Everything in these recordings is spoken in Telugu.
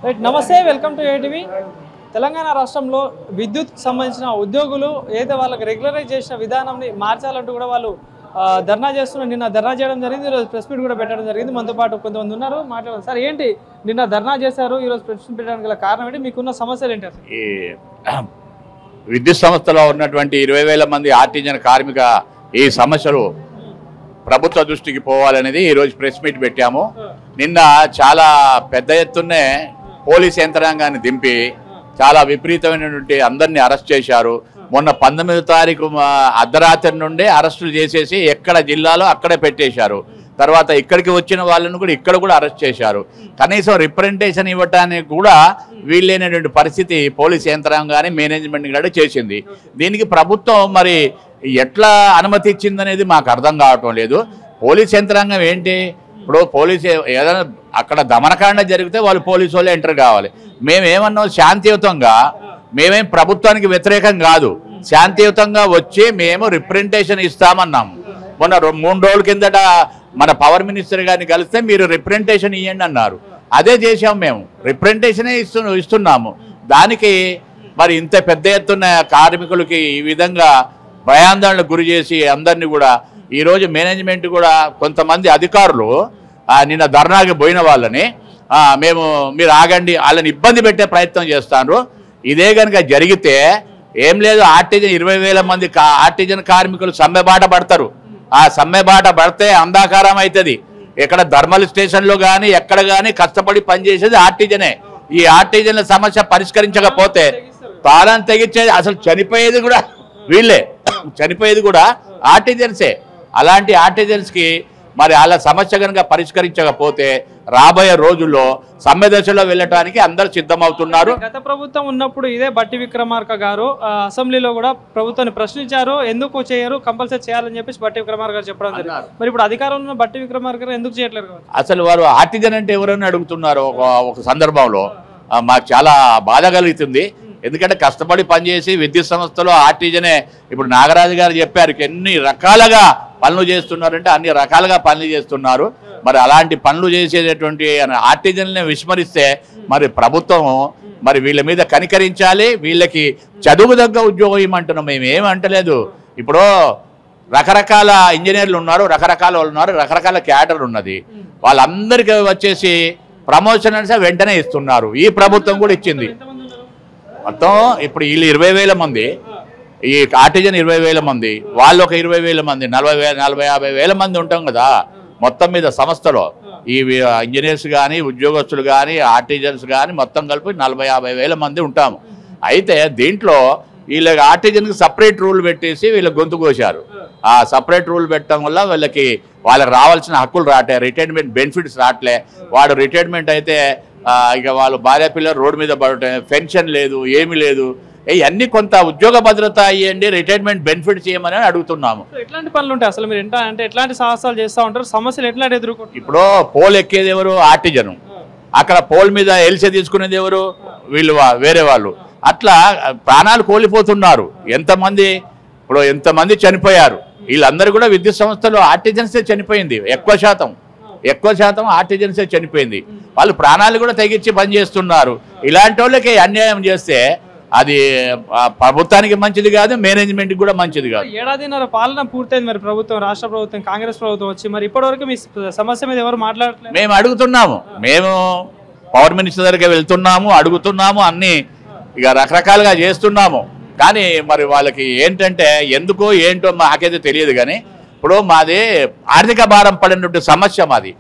రైట్, నమస్తే, వెల్కమ్ టు ఏటీవీ. తెలంగాణ రాష్ట్రంలో విద్యుత్ సంబంధించిన ఉద్యోగులు ఏదైతే వాళ్ళకి రెగ్యులరైజ్ చేసిన విధానాన్ని మార్చాలంటూ కూడా వాళ్ళు ధర్నా చేస్తున్నారు. నిన్న ధర్నా చేయడం జరిగింది, ఈరోజు ప్రెస్ మీట్ కూడా పెట్టడం జరిగింది. మనతో పాటు కొంతమంది ఉన్నారు, మాట్లాడారు. సార్, ఏంటి నిన్న ధర్నా చేశారు, ఈరోజు ప్రెస్ మీట్ పెట్టడానికి గల కారణం ఏంటి, మీకున్న సమస్యలు ఏంటి? ఈ విద్యుత్ సంస్థలో ఉన్నటువంటి 20,000 మంది ఆర్టిజన్ కార్మిక ఈ సమస్యలు ప్రభుత్వ దృష్టికి పోవాలనేది ఈరోజు ప్రెస్ మీట్ పెట్టాము. నిన్న చాలా పెద్ద ఎత్తునే పోలీస్ యంత్రాంగాన్ని దింపి చాలా విపరీతమైనటువంటి అందరినీ అరెస్ట్ చేశారు. మొన్న 19వ తారీఖు అర్ధరాత్రి నుండి అరెస్టులు చేసేసి ఎక్కడ జిల్లాలో అక్కడే పెట్టేశారు. తర్వాత ఇక్కడికి వచ్చిన వాళ్ళను కూడా ఇక్కడ కూడా అరెస్ట్ చేశారు. కనీసం రిప్రజెంటేషన్ ఇవ్వటానికి కూడా వీళ్ళైనటువంటి పరిస్థితి పోలీస్ యంత్రాంగాన్ని మేనేజ్మెంట్ కూడా చేసింది. దీనికి ప్రభుత్వం మరి ఎట్లా అనుమతి ఇచ్చిందనేది మాకు అర్థం కావటం లేదు. పోలీస్ యంత్రాంగం ఏంటి, ఇప్పుడు పోలీసు ఏదైనా అక్కడ దమనకాండ జరిగితే వాళ్ళు పోలీసు వాళ్ళే ఎంటర్ కావాలి. మేమేమన్నాం, శాంతియుతంగా, మేమేం ప్రభుత్వానికి వ్యతిరేకం కాదు, శాంతియుతంగా వచ్చి మేము రిప్రజెంటేషన్ ఇస్తామన్నాము. మొన్న 3 రోజుల కిందట మన పవర్ మినిస్టర్ గారిని కలిస్తే మీరు రిప్రజెంటేషన్ ఇవ్వండి అన్నారు. అదే చేసాము, మేము రిప్రజెంటేషనే ఇస్తున్నాము. దానికి మరి ఇంత పెద్ద ఎత్తున కార్మికులకి ఈ విధంగా భయాందోళనకు గురి చేసి అందరినీ కూడా ఈరోజు మేనేజ్మెంట్ కూడా కొంతమంది అధికారులు నిన్న ధర్నాకి పోయిన వాళ్ళని మీరు ఆగండి, వాళ్ళని ఇబ్బంది పెట్టే ప్రయత్నం చేస్తారు. ఇదే కనుక జరిగితే ఏం లేదు, ఆర్టిజన్ 20,000 మంది ఆర్టిజన్ కార్మికులు సమ్మెబాట పడతారు. ఆ సమ్మెబాట పడితే అంధాకారం అవుతుంది. ఇక్కడ థర్మల్ స్టేషన్లో కానీ ఎక్కడ కానీ కష్టపడి పనిచేసేది ఆర్టిజనే. ఈ ఆర్టిజన్ల సమస్య పరిష్కరించకపోతే తాళం తెగించేది, అసలు చనిపోయేది కూడా వీళ్ళే, చనిపోయేది కూడా ఆర్టిజన్సే. అలాంటి ఆర్టిజన్స్కి మరి వాళ్ళ సమస్య కనుక పరిష్కరించకపోతే రాబోయే రోజుల్లో సమ్మె దశలో వెళ్ళటానికి అందరు సిద్ధమవుతున్నారు. గత ప్రభుత్వం ఉన్నప్పుడు ఇదే బట్టి విక్రమార్క గారు అసెంబ్లీలో కూడా ప్రభుత్వాన్ని ప్రశ్నించారు, ఎందుకు చేయరు, కంపల్సరీ చేయాలని చెప్పేసి బట్టి విక్రమార్క గారు చెప్పడం జరిగింది. మరి ఇప్పుడు అధికారంలో ఉన్న బట్టి విక్రమార్క గారు ఎందుకు చేయట్లేదు? అసలు వారు ఆర్టిజన్ అంటే ఎవరైనా అడుగుతున్నారు. ఒక సందర్భంలో మాకు చాలా బాధ కలుగుతుంది. ఎందుకంటే కష్టపడి పనిచేసి విద్యుత్ సంస్థలో ఆర్టిజనే, ఇప్పుడు నాగరాజు గారు చెప్పారు ఎన్ని రకాలుగా పనులు చేస్తున్నారంటే అన్ని రకాలుగా పనులు చేస్తున్నారు. మరి అలాంటి పనులు చేసేటటువంటి ఆర్టిజన్లని విస్మరిస్తే మరి ప్రభుత్వం మరి వీళ్ళ మీద కనికరించాలి. వీళ్ళకి చదువు దగ్గర ఉద్యోగం ఇవ్వమంటున్నాం, మేము ఏమంటలేదు. ఇప్పుడు రకరకాల ఇంజనీర్లు ఉన్నారు, రకరకాల వాళ్ళు ఉన్నారు, రకరకాల క్యాడర్ ఉన్నది. వాళ్ళందరికీ వచ్చేసి ప్రమోషన్ అంటే వెంటనే ఇస్తున్నారు. ఈ ప్రభుత్వం కూడా ఇచ్చింది. మొత్తం ఇప్పుడు వీళ్ళు 20,000 మంది, ఈ ఆర్టిజన్ 20,000 మంది, వాళ్ళు ఒక 20,000 మంది, 40,000-50,000 మంది ఉంటాం కదా మొత్తం మీద సంస్థలో. ఈ ఇంజనీర్స్ కానీ ఉద్యోగస్తులు కానీ ఆర్టిజన్స్ కానీ మొత్తం కలిపి 40,000-50,000 మంది ఉంటాము. అయితే దీంట్లో వీళ్ళకి ఆర్టిజన్కి సపరేట్ రూల్ పెట్టేసి వీళ్ళకి గొంతు కోశారు. ఆ సపరేట్ రూల్ పెట్టడం వల్ల వాళ్ళకి రావాల్సిన హక్కులు రావట్లే, రిటైర్మెంట్ బెనిఫిట్స్ రావట్లే. వాడు రిటైర్మెంట్ అయితే ఇక వాళ్ళు భార్య పిల్లలు రోడ్డు మీద పడటం, పెన్షన్ లేదు, ఏమీ లేదు. ఇవన్నీ కొంత ఉద్యోగ భద్రత ఇవ్వండి, రిటైర్మెంట్ బెనిఫిట్స్ ఇవ్వమని అడుగుతున్నాము. ఎట్లాంటి పనులు ఉంటాయి అసలు, మీరు అంటే ఎట్లాంటి సాహసాలు చేస్తూ ఉంటారు, సమస్యలు ఎట్లాంటి ఎదుర్కొంటారు? ఇప్పుడు పోల్ ఎక్కేది ఎవరు? ఆర్టిజను. అక్కడ పోల్ మీద ఎల్సీ తీసుకునేది ఎవరు? వీళ్ళు, వేరే వాళ్ళు. అట్లా ప్రాణాలు కోల్పోతున్నారు. ఎంతమంది చనిపోయారు. వీళ్ళందరూ కూడా విద్యుత్ సంస్థలో ఆర్టిజన్సే చనిపోయింది. ఎక్కువ శాతం ఆర్టిజన్సే చనిపోయింది. వాళ్ళు ప్రాణాలు కూడా తెగించి పనిచేస్తున్నారు. ఇలాంటి వాళ్ళకి అన్యాయం చేస్తే అది ప్రభుత్వానికి మంచిది కాదు, మేనేజ్మెంట్కి కూడా మంచిది కాదు. 1.5 ఏళ్ల పాలన పూర్తయింది. మరి ప్రభుత్వం, రాష్ట్ర ప్రభుత్వం, కాంగ్రెస్ ప్రభుత్వం వచ్చి మరి ఇప్పటివరకు మీ సమస్య మీద ఎవరు మాట్లాడట్లేదు? మేము అడుగుతున్నాము, మేము పవర్ మినిస్టర్ దగ్గరికి వెళ్తున్నాము, అడుగుతున్నాము, అన్నీ ఇక రకరకాలుగా చేస్తున్నాము. కానీ మరి వాళ్ళకి ఏంటంటే ఎందుకో ఏంటో మాకైతే తెలియదు. కానీ ఇప్పుడు మాది ఆర్థిక భారం పడినటువంటి సమస్య మాది.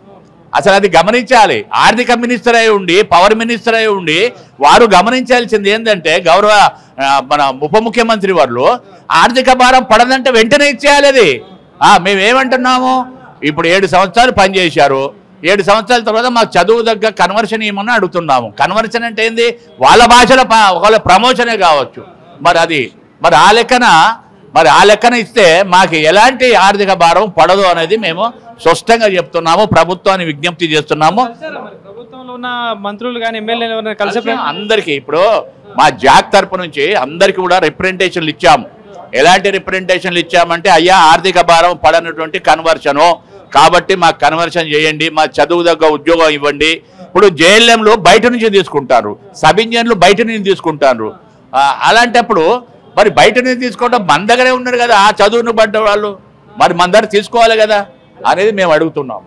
అసలు అది గమనించాలి. ఆర్థిక మినిస్టర్ అయి ఉండి, పవర్ మినిస్టర్ అయి ఉండి వారు గమనించాల్సింది ఏంటంటే, మన ఉప ముఖ్యమంత్రి వారు ఆర్థిక భారం పడదంటే వెంటనే ఇచ్చేయాలి. అది మేమేమంటున్నాము, ఇప్పుడు 7 సంవత్సరాలు పనిచేశారు, 7 సంవత్సరాల తర్వాత మాకు చదువు దగ్గర కన్వర్షన్ ఇవ్వమని అడుగుతున్నాము. కన్వర్షన్ అంటే ఏంది? వాళ్ళ భాషలో ఒకవేళ ప్రమోషనే కావచ్చు. మరి ఆ లెక్కన ఇస్తే మాకు ఎలాంటి ఆర్థిక భారం పడదు అనేది మేము స్పష్టంగా చెప్తున్నాము, ప్రభుత్వాన్ని విజ్ఞప్తి చేస్తున్నాము. ప్రభుత్వంలో ఉన్న మంత్రులు కానీ ఎమ్మెల్యేలు కలిసి అందరికీ ఇప్పుడు మా జాక్ తరపు నుంచి అందరికీ కూడా రిప్రజెంటేషన్లు ఇచ్చాము. ఎలాంటి రిప్రజెంటేషన్లు ఇచ్చామంటే, అయ్యా ఆర్థిక భారం పడనటువంటి కన్వర్షను కాబట్టి మాకు కన్వర్షన్ చేయండి, మా చదువు దగ్గర ఉద్యోగం ఇవ్వండి, ఇప్పుడు జేఎల్ఎంలు బయట నుంచి తీసుకుంటారు, సబ్ ఇంజన్లు బయట నుంచి తీసుకుంటారు. అలాంటప్పుడు మరి బయట నుంచి తీసుకోవడం మన దగ్గరే ఉన్నారు కదా ఆ చదువును పడ్డ వాళ్ళు, మరి మన దగ్గర తీసుకోవాలి కదా అనేది మేము అడుగుతున్నాం.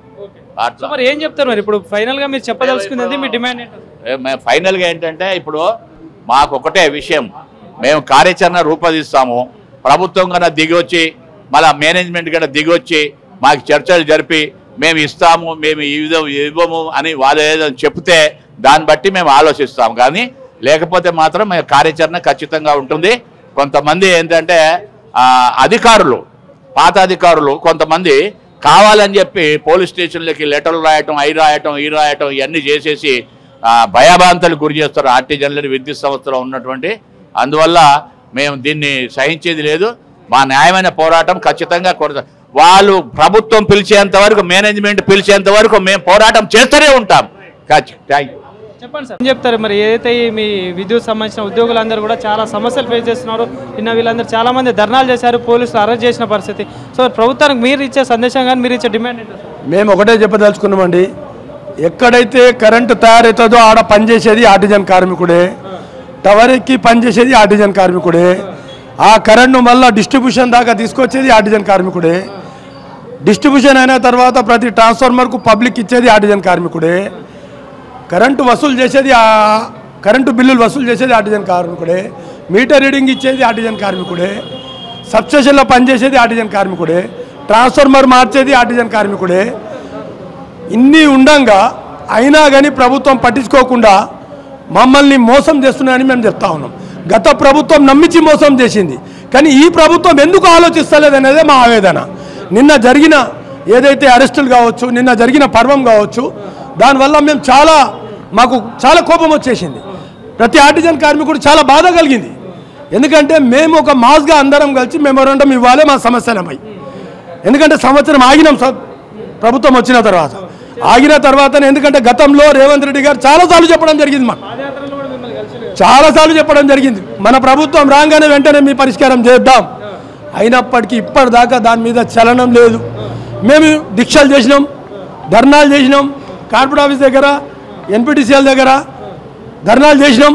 అట్లా మరి ఏం చెప్తారు మరి ఇప్పుడు ఫైనల్గా మీరు చెప్పదలుచుకున్నది మీ డిమాండ్ ఏంటి? ఫైనల్గా ఏంటంటే ఇప్పుడు మాకు ఒకటే విషయం, మేము కార్యాచరణ రూపొందిస్తాము, ప్రభుత్వం కన్నా దిగి వచ్చి మళ్ళీ మేనేజ్మెంట్ కన్నా దిగి వచ్చి మాకు చర్చలు జరిపి మేము ఇస్తాము, మేము ఇవ్వము అని వాళ్ళు ఏదో చెప్తే దాన్ని బట్టి మేము ఆలోచిస్తాము. కానీ లేకపోతే మాత్రం మేము కార్యాచరణ ఖచ్చితంగా ఉంటుంది. కొంతమంది ఏంటంటే అధికారులు, పాత అధికారులు కొంతమంది కావాలని చెప్పి పోలీస్ స్టేషన్లకి లెటర్లు రాయటం, ఈ రాయటం ఇవన్నీ చేసేసి భయభ్రాంతులకు గురి చేస్తారు ఆర్టిజన్లని విద్యుత్ సంస్థలో ఉన్నటువంటి. అందువల్ల మేము దీన్ని సహించేది లేదు. మా న్యాయమైన పోరాటం ఖచ్చితంగా వాళ్ళు ప్రభుత్వం పిలిచేంత వరకు, మేనేజ్మెంట్ పిలిచేంత వరకు మేము పోరాటం చేస్తూనే ఉంటాం. Thank you. చెప్పండి సార్, ఏం చెప్తారు మరి? ఏదైతే మీ విద్యుత్ సంబంధించిన ఉద్యోగులందరూ కూడా చాలా సమస్యలు ఫేస్ చేస్తున్నారు. నిన్న వీళ్ళందరూ చాలా మంది ధర్నాలు చేశారు, పోలీసులు అరెస్ట్ చేసిన పరిస్థితి. సో ప్రభుత్వానికి మీరు ఇచ్చే సందేశం కానీ మీరు ఇచ్చే డిమాండ్ ఏంటో? మేము ఒకటే చెప్పదలుచుకున్నామండి, ఎక్కడైతే కరెంటు తయారవుతుందో ఆడ పనిచేసేది ఆర్టిజన్ కార్మికుడే, టవర్ ఎక్కి పనిచేసేది ఆర్టిజన్ కార్మికుడే, ఆ కరెంటు మళ్ళీ డిస్ట్రిబ్యూషన్ దాకా తీసుకొచ్చేది ఆర్టిజన్ కార్మికుడే, డిస్ట్రిబ్యూషన్ అయిన తర్వాత ప్రతి ట్రాన్స్ఫార్మర్కు పబ్లిక్ ఇచ్చేది ఆర్టిజన్ కార్మికుడే, కరెంటు వసూలు చేసేది కరెంటు బిల్లులు వసూలు చేసేది ఆర్టిజన్ కార్మికుడే, మీటర్ రీడింగ్ ఇచ్చేది ఆర్టిజన్ కార్మికుడే, సబ్స్టేషన్లో పనిచేసేది ఆర్టిజన్ కార్మికుడే, ట్రాన్స్ఫార్మర్ మార్చేది ఆర్టిజన్ కార్మికుడే. ఇన్ని ఉండంగా అయినా కానీ ప్రభుత్వం పట్టించుకోకుండా మమ్మల్ని మోసం చేస్తున్నాయని మేము చెప్తా ఉన్నాం. గత ప్రభుత్వం నమ్మించి మోసం చేసింది, కానీ ఈ ప్రభుత్వం ఎందుకు ఆలోచిస్తలేదనేదే మా ఆవేదన. నిన్న జరిగిన ఏదైతే అరెస్టులు కావచ్చు, నిన్న జరిగిన పర్వం కావచ్చు, దానివల్ల మేము మాకు చాలా కోపం వచ్చేసింది. ప్రతి ఆర్టిజన్ కార్మికుడు చాలా బాధ కలిగింది. ఎందుకంటే మేము ఒక మాస్గా అందరం కలిసి మెమోరాండం ఇవ్వాలి మా సమస్యలపై. ఎందుకంటే సంవత్సరం ఆగినాం ప్రభుత్వం వచ్చిన తర్వాత, ఆగిన తర్వాతనే. ఎందుకంటే గతంలో రేవంత్ రెడ్డి గారు చాలాసార్లు చెప్పడం జరిగింది, మాకు చాలాసార్లు చెప్పడం జరిగింది, మన ప్రభుత్వం రాగానే వెంటనే మీ పరిష్కారం చేద్దాం. అయినప్పటికీ ఇప్పటిదాకా దాని మీద చలనం లేదు. మేము దీక్షలు చేసినాం, ధర్నాలు చేసినాం, కార్పొరేట్ ఆఫీస్ దగ్గర, ఎన్పిటిసిఎల్ దగ్గర ధర్నాలు చేసినాం,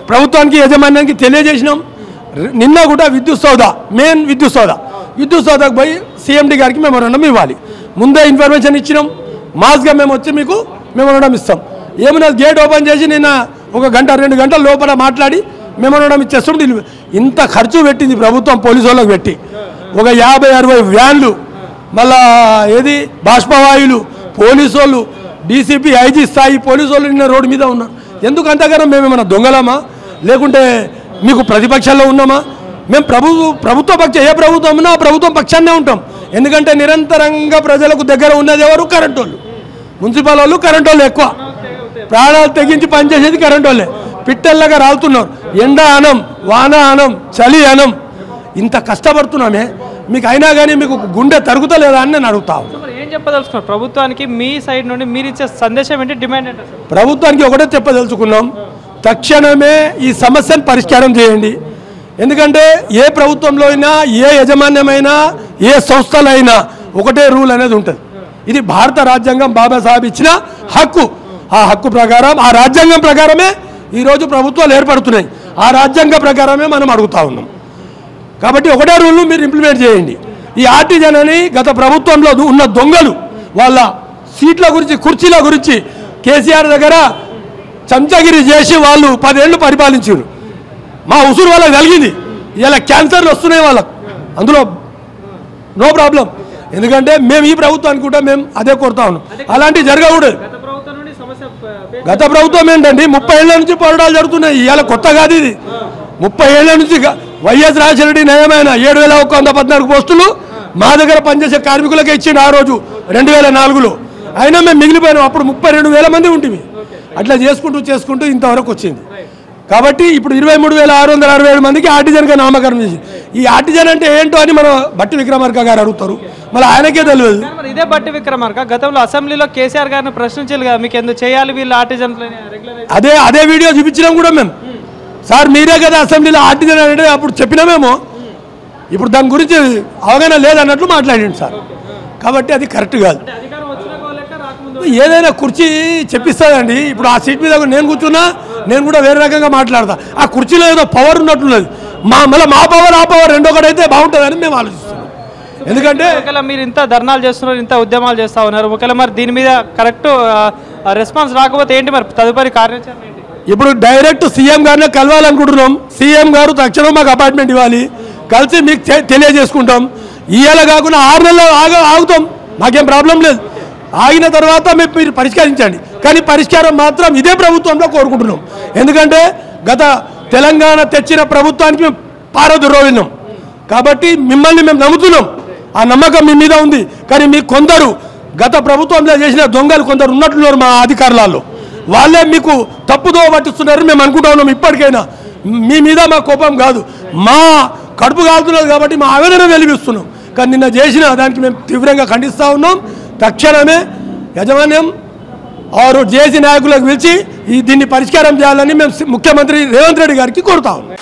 ప్రభుత్వానికి యాజమాన్యానికి తెలియజేసినాం. నిన్న కూడా మెయిన్ విద్యుత్ సౌదాకు పోయి సిఎండి గారికి మెమోరాండం ఇవ్వాలి. ముందే ఇన్ఫర్మేషన్ ఇచ్చినాం, మాస్గా మేము వచ్చి మీకు మెమోరాండం ఇస్తాం. ఏమైనా గేట్ ఓపెన్ చేసి నిన్న 1 గంట 2 గంటల లోపల మాట్లాడి మెమోరాండం ఇచ్చేస్తాం. ఇంత ఖర్చు పెట్టింది ప్రభుత్వం పోలీసు వాళ్ళకి పెట్టి, ఒక 50-60 వ్యాన్లు, మళ్ళా ఏది బాష్పవాయులు, పోలీసు వాళ్ళు, డీసీపీ ఐజీ స్థాయి పోలీసు వాళ్ళు నిన్న రోడ్డు మీద ఉన్నారు. ఎందుకు అంతగానో మేమేమన్నా దొంగలమా, లేకుంటే మీకు ప్రతిపక్షాల్లో ఉన్నామా? మేము ప్రభుత్వ పక్ష ఏ ప్రభుత్వం ఉన్నా ఆ ప్రభుత్వం పక్షాన్నే ఉంటాం. ఎందుకంటే నిరంతరంగా ప్రజలకు దగ్గర ఉన్నది ఎవరు? కరెంటు వాళ్ళు, మున్సిపల్ వాళ్ళు, కరెంటు వాళ్ళు ఎక్కువ ప్రాణాలు తెగించి పనిచేసేది కరెంటు వాళ్ళే. పిట్టల్లాగా రాలుతున్నారు, ఎండ అనం, వాన అనం, చలి అనం, ఇంత కష్టపడుతున్నామే, మీకు అయినా కానీ మీకు గుండె తరుగుతలేదా అని నేను అడుగుతాను. ఏం చెప్పదలుచుకున్నారు ప్రభుత్వానికి? మీ సైడ్ నుండి మీరు ఇచ్చే సందేశం ఏంటి, డిమాండ్ ఏంటి? ప్రభుత్వానికి ఒకటే చెప్పదలుచుకున్నాం, తక్షణమే ఈ సమస్యను పరిష్కారం చేయండి. ఎందుకంటే ఏ ప్రభుత్వంలో అయినా, ఏ యజమాన్యమైనా, ఏ సంస్థలైనా ఒకటే రూల్ అనేది ఉంటుంది. ఇది భారత రాజ్యాంగం బాబాసాహెబ్ ఇచ్చిన హక్కు. ఆ హక్కు ప్రకారం, ఆ రాజ్యాంగం ప్రకారమే ఈరోజు ప్రభుత్వాలు ఏర్పడుతున్నాయి. ఆ రాజ్యాంగం ప్రకారమే మనం అడుగుతా ఉన్నాం. కాబట్టి ఒకటే రూల్ను మీరు ఇంప్లిమెంట్ చేయండి. ఈ ఆర్టిజన్ అని గత ప్రభుత్వంలో ఉన్న దొంగలు వాళ్ళ సీట్ల గురించి, కుర్చీల గురించి కేసీఆర్ దగ్గర చంచగిరి చేసి వాళ్ళు 10 ఏళ్ళు పరిపాలించారు. మా ఉసురు వాళ్ళకి కలిగింది. ఇలా క్యాన్సర్లు వస్తున్నాయి వాళ్ళకు, అందులో నో ప్రాబ్లం. ఎందుకంటే మేము ఈ ప్రభుత్వానికి కూడా మేము అదే కోరుతా ఉన్నాం, అలాంటివి జరగకూడదు. గత ప్రభుత్వం ఏంటండి, 30 ఏళ్ల నుంచి పోరాటాలు జరుగుతున్నాయి. ఇవాళ కొత్త కాదు ఇది. 30 ఏళ్ల నుంచి వైఎస్ రాజశేఖర రెడ్డి నయమైన 7,114 పోస్టులు మా దగ్గర పనిచేసే కార్మికులకే ఇచ్చిండు ఆ రోజు 2004లో. అయినా మేము మిగిలిపోయినాం. అప్పుడు 32,000 మంది ఉంటుంది. అట్లా చేసుకుంటూ ఇంతవరకు వచ్చింది. కాబట్టి ఇప్పుడు 23,667 మందికి ఆర్టిజన్గా నామకరణం చేసి, ఈ ఆర్టిజన్ అంటే ఏంటో అని మనం బట్టి విక్రమార్క గారు అడుగుతారు, మళ్ళీ ఆయనకే తెలియదు. ఇదే బట్టి విక్రమార్క గతంలో అసెంబ్లీలో కేసీఆర్ గారిని ప్రశ్నించాలి కదా, మీకు ఎందుకు చేయాలి వీళ్ళు ఆర్టిజన్? అదే వీడియో చూపించినాం కూడా మేము. సార్ మీరే కదా అసెంబ్లీలో ఆర్టిజన్ అంటే అప్పుడు చెప్పినామేమో, ఇప్పుడు దాని గురించి అవగాహన లేదన్నట్లు మాట్లాడండి సార్. కాబట్టి అది కరెక్ట్ కాదు. ఏదైనా కుర్చీ చెప్పిస్తుందండి. ఇప్పుడు ఆ సీట్ మీద నేను కూర్చున్నా, నేను కూడా వేరే రకంగా మాట్లాడతా. ఆ కుర్చీలో ఏదో పవర్ ఉన్నట్లున్నది. మళ్ళీ మా పవర్ ఆ పవర్ రెండొకటైతే బాగుంటుందని మేము ఆలోచిస్తున్నాం. ఎందుకంటే ఒకవేళ మీరు ఇంత ధర్నాలు చేస్తున్నారు, ఇంత ఉద్యమాలు చేస్తూ ఉన్నారు, ఒకవేళ మరి దీని మీద కరెక్ట్ రెస్పాన్స్ రాకపోతే ఏంటి మరి తదుపరి కార్యాచరణ ఏంటి? ఇప్పుడు డైరెక్ట్ సీఎం గారినే కలవాలనుకుంటున్నాం. సీఎం గారు తక్షణం మాకు అపాయింట్మెంట్ ఇవ్వాలి, కలిసి మీకు తెలియజేసుకుంటాం. ఇవాళ కాకుండా 6 నెలలు ఆగుతాం, మాకేం ప్రాబ్లం లేదు. ఆగిన తర్వాత మీరు పరిష్కరించండి, కానీ పరిష్కారం మాత్రం ఇదే ప్రభుత్వంలో కోరుకుంటున్నాం. ఎందుకంటే గత తెలంగాణ తెచ్చిన ప్రభుత్వానికి మేము పారద్రోలినాం కాబట్టి మిమ్మల్ని మేము నమ్ముతున్నాం. ఆ నమ్మకం మీ మీద ఉంది. కానీ మీకు కొందరు గత ప్రభుత్వంలో చేసిన దొంగలు కొందరు ఉన్నట్లున్నారు మా అధికారులలో, వాళ్ళే మీకు తప్పుదో పట్టిస్తున్నారని మేము అనుకుంటా ఉన్నాం. ఇప్పటికైనా మీ మీద మా కోపం కాదు, మా కడుపు కాలుతున్నది కాబట్టి మా ఆవేదన వెలిగిస్తున్నాం. కానీ నిన్న చేసిన దానికి మేము తీవ్రంగా ఖండిస్తూ ఉన్నాం. తక్షణమే యాజమాన్యం ఆరు జేసీ నాయకులకు పిలిచి దీన్ని పరిష్కారం చేయాలని మేము ముఖ్యమంత్రి రేవంత్ రెడ్డి గారికి కోరుతా ఉన్నాం.